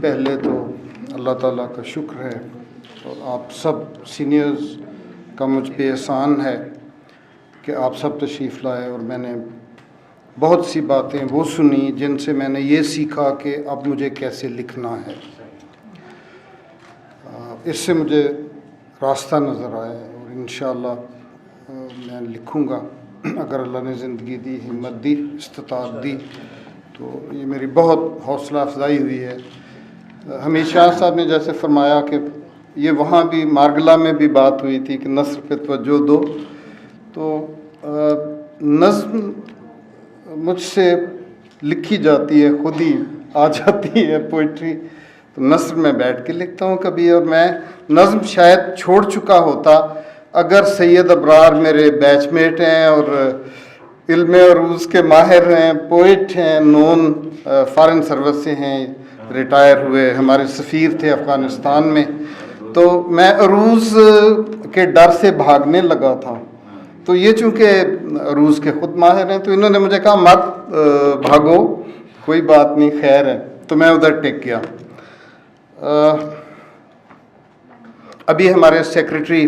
پہلے تو اللہ تعالیٰ کا شکر ہے اور آپ سب سینئرز کا مجھ پہ احسان ہے کہ آپ سب تشریف لائے، اور میں نے بہت سی باتیں وہ سنی جن سے میں نے یہ سیکھا کہ اب مجھے کیسے لکھنا ہے۔ اس سے مجھے راستہ نظر آیا اور انشاءاللہ میں لکھوں گا اگر اللہ نے زندگی دی، ہمت دی، استطاعت دی تو یہ میری بہت حوصلہ افزائی ہوئی ہے۔ حمید شاہ صاحب نے جیسے فرمایا کہ یہ وہاں بھی مارگلہ میں بھی بات ہوئی تھی کہ نثر پہ توجہ دو، تو نظم مجھ سے لکھی جاتی ہے، خود ہی آ جاتی ہے پوئٹری، تو نثر میں بیٹھ کے لکھتا ہوں کبھی، اور میں نظم شاید چھوڑ چکا ہوتا اگر سید ابرار میرے بیچ میٹ ہیں اور علم عروض کے ماہر ہیں، پوئٹ ہیں، نون فارن سروس سے ہیں، ریٹائر ہوئے، ہمارے سفیر تھے افغانستان میں، تو میں عروض کے ڈر سے بھاگنے لگا تھا۔ تو یہ چونکہ عروض کے خود ماہر ہیں تو انہوں نے مجھے کہا مت بھاگو، کوئی بات نہیں، خیر ہے، تو میں ادھر ٹک گیا۔ ابھی ہمارے سیکریٹری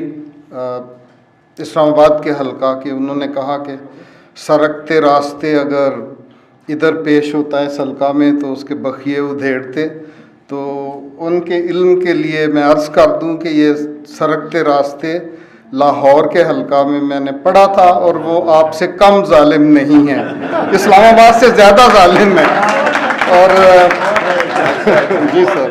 اسلام آباد کے حلقہ کے انہوں نے کہا کہ سرکتے راستے اگر ادھر پیش ہوتا ہے اس حلقہ میں تو اس کے بخیے ادھیڑتے، تو ان کے علم کے لیے میں عرض کر دوں کہ یہ سرکتے راستے لاہور کے حلقہ میں میں نے پڑھا تھا، اور وہ آپ سے کم ظالم نہیں ہے، اسلام آباد سے زیادہ ظالم ہے۔ اور جی سر،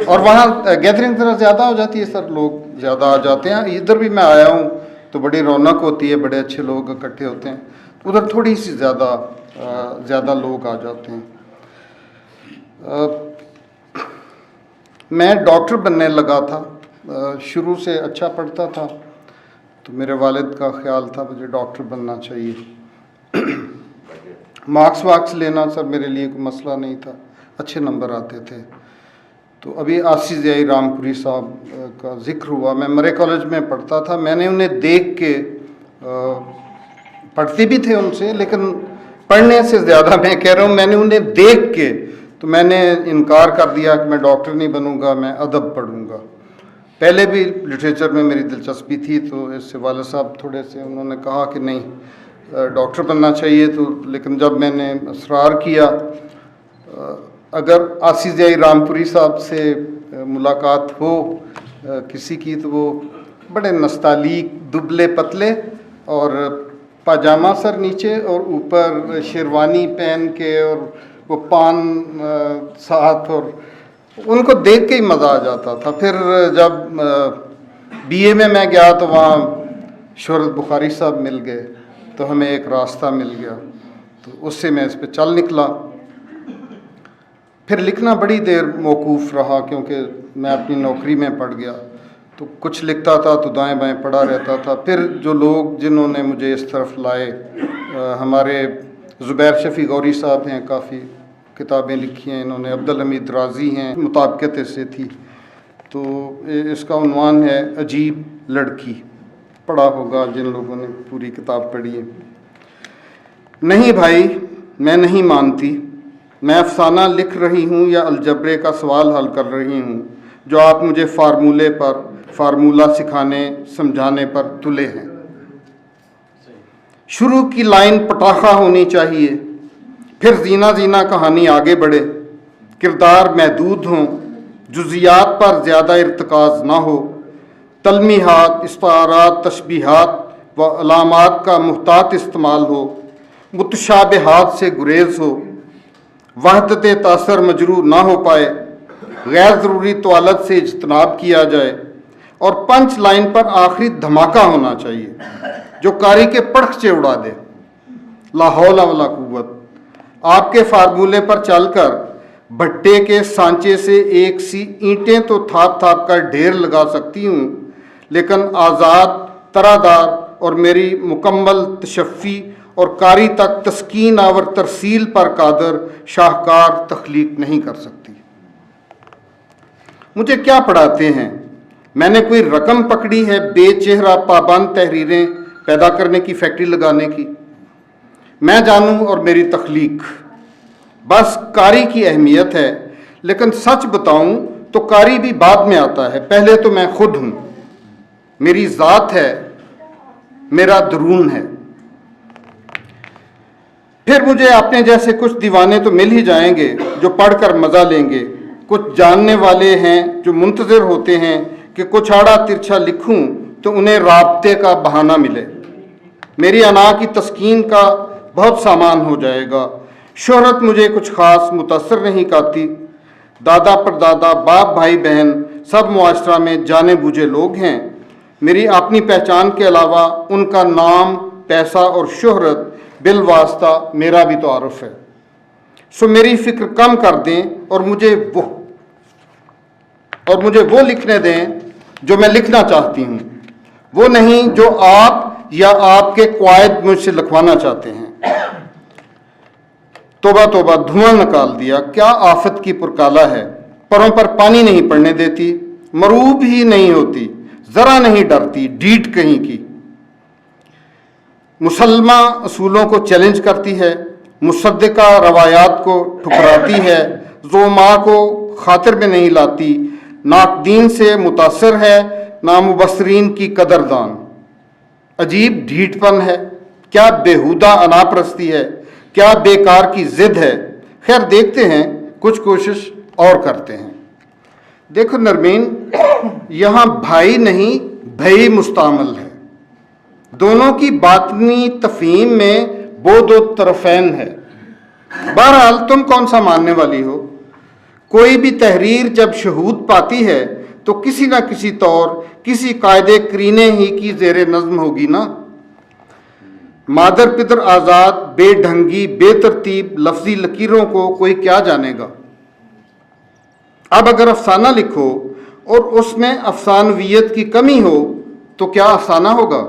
اور وہاں گیدرنگ ذرا زیادہ ہو جاتی ہے سر، لوگ زیادہ آ جاتے ہیں۔ ادھر بھی میں آیا ہوں تو بڑی رونق ہوتی ہے، بڑے اچھے لوگ اکٹھے ہوتے ہیں، ادھر تھوڑی سی زیادہ لوگ آ جاتے ہیں۔ میں ڈاکٹر بننے لگا تھا، شروع سے اچھا پڑھتا تھا، تو میرے والد کا خیال تھا مجھے ڈاکٹر بننا چاہیے۔ مارکس واکس لینا سر میرے لیے کوئی مسئلہ نہیں تھا، اچھے نمبر آتے تھے۔ تو ابھی آصف ضیائی رامپوری صاحب کا ذکر ہوا، میں مرے کالج میں پڑھتا تھا، میں نے انہیں دیکھ کے، پڑھتے بھی تھے ان سے لیکن پڑھنے سے زیادہ میں کہہ رہا ہوں میں نے انہیں دیکھ کے تو میں نے انکار کر دیا کہ میں ڈاکٹر نہیں بنوں گا، میں ادب پڑھوں گا۔ پہلے بھی لٹریچر میں میری دلچسپی تھی، تو اس سے والد صاحب تھوڑے سے انہوں نے کہا کہ نہیں ڈاکٹر بننا چاہیے، تو لیکن جب میں نے اصرار کیا، اگر آصف ضیائی رامپوری صاحب سے ملاقات ہو کسی کی تو وہ بڑے نستعلیق، دبلے پتلے اور پاجامہ سر نیچے اور اوپر شیروانی پہن کے، اور وہ پان ساتھ، اور ان کو دیکھ کے ہی مزہ آ جاتا تھا۔ پھر جب بی اے میں گیا تو وہاں شہرت بخاری صاحب مل گئے، تو ہمیں ایک راستہ مل گیا، تو اس سے میں اس پہ چل نکلا۔ پھر لکھنا بڑی دیر موقوف رہا کیونکہ میں اپنی نوکری میں پڑ گیا، تو کچھ لکھتا تھا تو دائیں بائیں پڑھا رہتا تھا۔ پھر جو لوگ جنہوں نے مجھے اس طرف لائے، ہمارے زبیر شفیع غوری صاحب ہیں، کافی کتابیں لکھی ہیں انہوں نے، عبدالحمید رازی ہیں، مطابقت اس سے تھی، تو اس کا عنوان ہے عجیب لڑکی، پڑھا ہوگا جن لوگوں نے پوری کتاب پڑھی ہے۔ نہیں بھائی، میں نہیں مانتی، میں افسانہ لکھ رہی ہوں یا الجبرے کا سوال حل کر رہی ہوں جو آپ مجھے فارمولہ سکھانے سمجھانے پر تلے ہیں۔ شروع کی لائن پٹاخہ ہونی چاہیے، پھر زینہ زینہ کہانی آگے بڑھے، کردار محدود ہوں، جزیات پر زیادہ ارتکاز نہ ہو، تلمیحات، استعارات، تشبیہات و علامات کا محتاط استعمال ہو، متشابہات سے گریز ہو، وحدت تاثر مجروح نہ ہو پائے، غیر ضروری طوالت سے اجتناب کیا جائے، اور پنچ لائن پر آخری دھماکہ ہونا چاہیے جو قاری کے پڑخچے اڑا دے۔ لا حول ولا قوت۔ آپ کے فارمولے پر چل کر بھٹے کے سانچے سے ایک سی اینٹیں تو تھاپ تھاپ کر ڈھیر لگا سکتی ہوں، لیکن آزاد، ترادار اور میری مکمل تشفی اور قاری تک تسکین آور ترسیل پر قادر شاہکار تخلیق نہیں کر سکتی۔ مجھے کیا پڑھاتے ہیں؟ میں نے کوئی رقم پکڑی ہے بے چہرہ پابند تحریریں پیدا کرنے کی، فیکٹری لگانے کی؟ میں جانوں اور میری تخلیق، بس قاری کی اہمیت ہے، لیکن سچ بتاؤں تو قاری بھی بعد میں آتا ہے، پہلے تو میں خود ہوں، میری ذات ہے، میرا درون ہے۔ پھر مجھے اپنے جیسے کچھ دیوانے تو مل ہی جائیں گے جو پڑھ کر مزہ لیں گے، کچھ جاننے والے ہیں جو منتظر ہوتے ہیں کہ کچھ آڑا ترچھا لکھوں تو انہیں رابطے کا بہانہ ملے۔ میری انا کی تسکین کا بہت سامان ہو جائے گا، شہرت مجھے کچھ خاص متاثر نہیں کرتی، دادا پردادا باپ بھائی بہن سب معاشرہ میں جانے بوجھے لوگ ہیں، میری اپنی پہچان کے علاوہ ان کا نام، پیسہ اور شہرت بالواسطہ میرا بھی تعارف ہے۔ سو میری فکر کم کر دیں اور مجھے وہ لکھنے دیں جو میں لکھنا چاہتی ہوں، وہ نہیں جو آپ یا آپ کے قائد مجھ سے لکھوانا چاہتے ہیں۔ توبہ توبہ، دھواں نکال دیا، کیا آفت کی پرکالا ہے، پروں پر پانی نہیں پڑنے دیتی، مروب ہی نہیں ہوتی، ذرا نہیں ڈرتی، ڈیٹ کہیں کی، مسلمہ اصولوں کو چیلنج کرتی ہے، مصدقہ روایات کو ٹھکراتی ہے، زعماء کو خاطر میں نہیں لاتی، ناقدین سے متاثر ہے، نامبصرین کی قدردان۔ عجیب ڈھیٹ پن ہے، کیا بیہودہ انا پرستی ہے، کیا بیکار کی ضد ہے۔ خیر دیکھتے ہیں، کچھ کوشش اور کرتے ہیں۔ دیکھو نرمین، یہاں بھائی نہیں بھائی مستعمل ہے، دونوں کی باطنی تفہیم میں وہ دو طرفین ہے۔ بہرحال تم کون سا ماننے والی ہو، کوئی بھی تحریر جب شہود پاتی ہے تو کسی نہ کسی طور کسی قاعدے کرینے ہی کی زیر نظم ہوگی نا۔ مادر پدر آزاد بے ڈھنگی بے ترتیب لفظی لکیروں کو کوئی کیا جانے گا۔ اب اگر افسانہ لکھو اور اس میں افسانویت کی کمی ہو تو کیا افسانہ ہوگا؟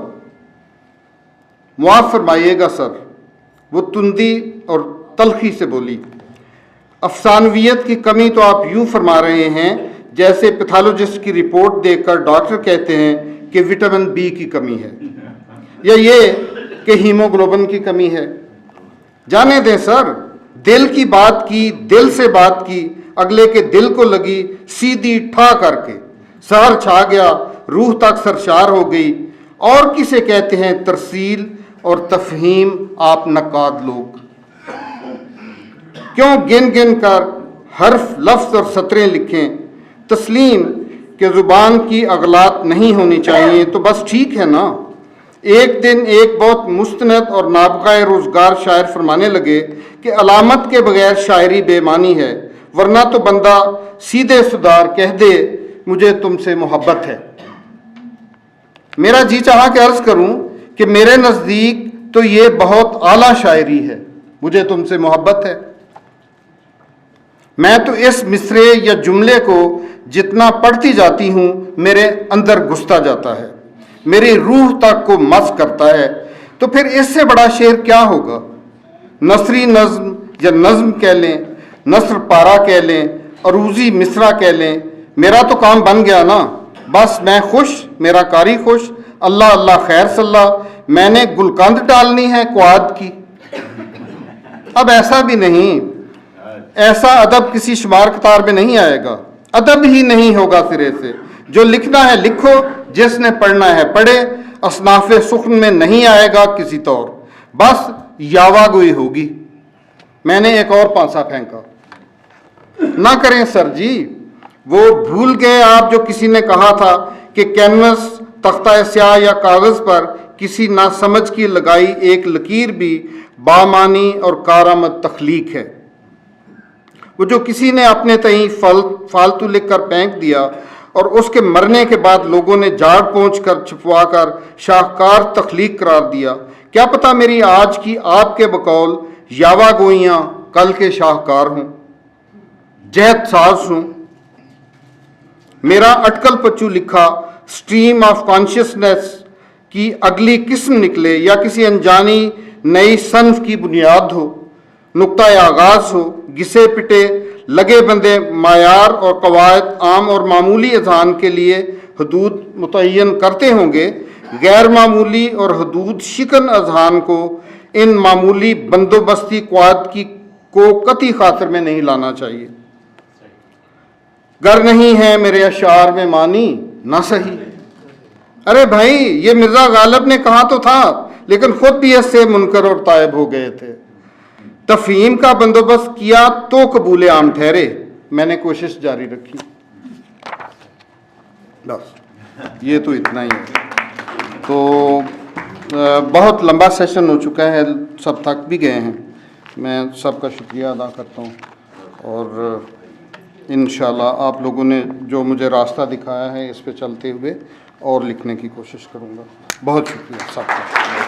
معاف فرمائیے گا سر، وہ تندی اور تلخی سے بولی۔ افسانویت کی کمی تو آپ یوں فرما رہے ہیں جیسے پیتھالوجسٹ کی رپورٹ دیکھ کر ڈاکٹر کہتے ہیں کہ وٹامن بی کی کمی ہے، یا یہ کہ ہیموگلوبن کی کمی ہے۔ جانے دیں سر، دل کی بات کی، دل سے بات کی، اگلے کے دل کو لگی، سیدھی ٹھا کر کے سحر چھا گیا، روح تک سرشار ہو گئی۔ اور کسے کہتے ہیں ترسیل اور تفہیم آپ نقاد لوگ؟ کیوں گن گن کر حرف لفظ اور سطریں لکھیں؟ تسلیم کہ زبان کی اغلاط نہیں ہونی چاہیے تو بس ٹھیک ہے نا۔ ایک دن ایک بہت مستند اور نابغہ روزگار شاعر فرمانے لگے کہ علامت کے بغیر شاعری بے معنی ہے، ورنہ تو بندہ سیدھے سدار کہہ دے مجھے تم سے محبت ہے۔ میرا جی چاہا کہ عرض کروں کہ میرے نزدیک تو یہ بہت اعلیٰ شاعری ہے، مجھے تم سے محبت ہے۔ میں تو اس مصرے یا جملے کو جتنا پڑھتی جاتی ہوں میرے اندر گھستا جاتا ہے، میری روح تک کو مس کرتا ہے۔ تو پھر اس سے بڑا شعر کیا ہوگا؟ نثری نظم یا نظم کہہ لیں، نثر پارا کہہ لیں، عروضی مصرع کہہ لیں، میرا تو کام بن گیا نا۔ بس میں خوش، میرا قاری خوش، اللہ اللہ خیر صلی اللہ۔ میں نے گلقند ڈالنی ہے قواد کی؟ اب ایسا بھی نہیں، ایسا ادب کسی شمار کتار میں نہیں آئے گا، ادب ہی نہیں ہوگا سرے سے۔ جو لکھنا ہے لکھو، جس نے پڑھنا ہے پڑھے، اصناف سخن میں نہیں آئے گا کسی طور، بس یاوا گوئی ہوگی۔ میں نے ایک اور پانسا پھینکا، نہ کریں سر جی، وہ بھول گئے آپ جو کسی نے کہا تھا کہ کینوس، تختہ سیاہ یا کاغذ پر کسی ناسمجھ کی لگائی ایک لکیر بھی بامانی اور کارآمد تخلیق ہے۔ وہ جو کسی نے اپنے تئیں فالتو لکھ کر پھینک دیا اور اس کے مرنے کے بعد لوگوں نے جھاڑ پونچھ کر چھپوا کر شاہکار تخلیق قرار دیا، کیا پتہ میری آج کی آپ کے بقول یاوا گوئیاں کل کے شاہکار ہوں، جہد ساز ہوں۔ میرا اٹکل پچو لکھا سٹریم آف کانشیسنس کی اگلی قسم نکلے، یا کسی انجانی نئی صنف کی بنیاد ہو، نقطۂ آغاز ہو، گھسے پٹے لگے بندے معیار اور قواعد عام اور معمولی اذہان کے لیے حدود متعین کرتے ہوں گے، غیر معمولی اور حدود شکن اذہان کو ان معمولی بندوبستی قواعد کو قطعی خاطر میں نہیں لانا چاہیے۔ گر نہیں ہے میرے اشعار میں معنی نہ صحیح. ارے بھائی یہ مرزا غالب نے کہا تو تھا لیکن خود بھی اس سے منکر اور تائب ہو گئے تھے. تفہیم کا بندوبست کیا تو قبول عام ٹھہرے. میں نے کوشش جاری رکھی. بس یہ تو اتنا ہی ہے. تو بہت لمبا سیشن ہو چکا ہے, سب تھک بھی گئے ہیں. میں سب کا شکریہ ادا کرتا ہوں اور انشاءاللہ آپ لوگوں نے جو مجھے راستہ دکھایا ہے اس پہ چلتے ہوئے اور لکھنے کی کوشش کروں گا. بہت شکریہ سب کا.